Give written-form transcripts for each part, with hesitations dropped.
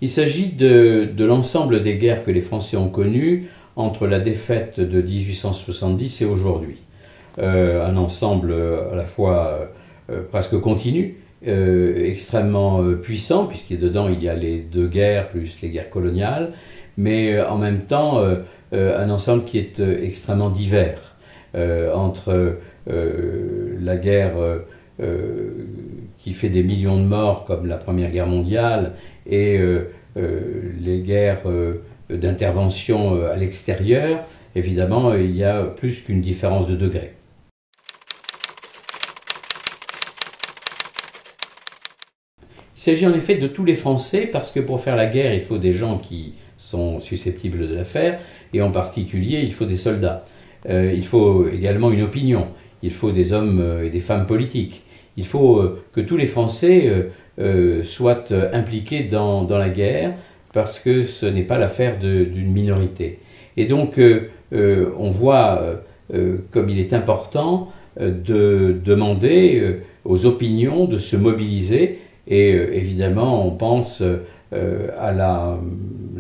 Il s'agit de l'ensemble des guerres que les Français ont connues entre la défaite de 1870 et aujourd'hui. Un ensemble à la fois presque continu, extrêmement puissant, puisqu'il dedans il y a les deux guerres plus les guerres coloniales, mais en même temps un ensemble qui est extrêmement divers, entre la guerre qui fait des millions de morts comme la Première Guerre mondiale et les guerres d'intervention à l'extérieur. Évidemment, il y a plus qu'une différence de degré. Il s'agit en effet de tous les Français, parce que pour faire la guerre, il faut des gens qui sont susceptibles de la faire, et en particulier, il faut des soldats. Il faut également une opinion, il faut des hommes et des femmes politiques. Il faut que tous les Français soient impliqués dans la guerre, parce que ce n'est pas l'affaire d'une minorité. Et donc, on voit comme il est important de demander aux opinions de se mobiliser. Et évidemment, on pense à la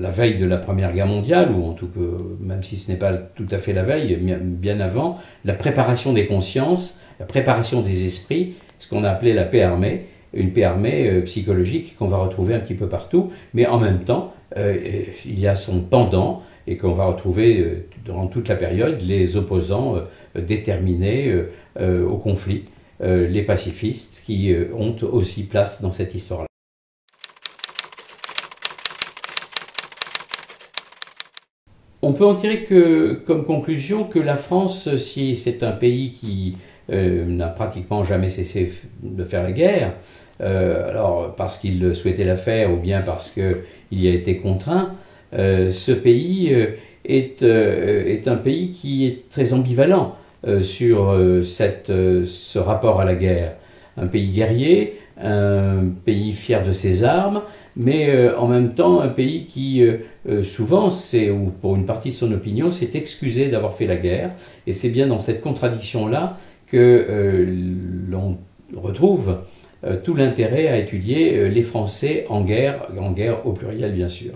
veille de la Première Guerre mondiale, ou en tout cas, même si ce n'est pas tout à fait la veille, bien avant, la préparation des consciences, la préparation des esprits, ce qu'on a appelé la paix armée, une paix armée psychologique qu'on va retrouver un petit peu partout, mais en même temps, il y a son pendant, et qu'on va retrouver durant toute la période, les opposants déterminés au conflit, les pacifistes qui ont aussi place dans cette histoire-là. On peut en tirer comme conclusion que la France, si c'est un pays qui n'a pratiquement jamais cessé de faire la guerre, alors parce qu'il souhaitait la faire ou bien parce qu'il y a été contraint, ce pays est un pays qui est très ambivalent sur ce rapport à la guerre. Un pays guerrier, un pays fier de ses armes, mais en même temps un pays qui souvent, ou pour une partie de son opinion, s'est excusé d'avoir fait la guerre. Et c'est bien dans cette contradiction-là que l'on retrouve tout l'intérêt à étudier les Français en guerre au pluriel bien sûr.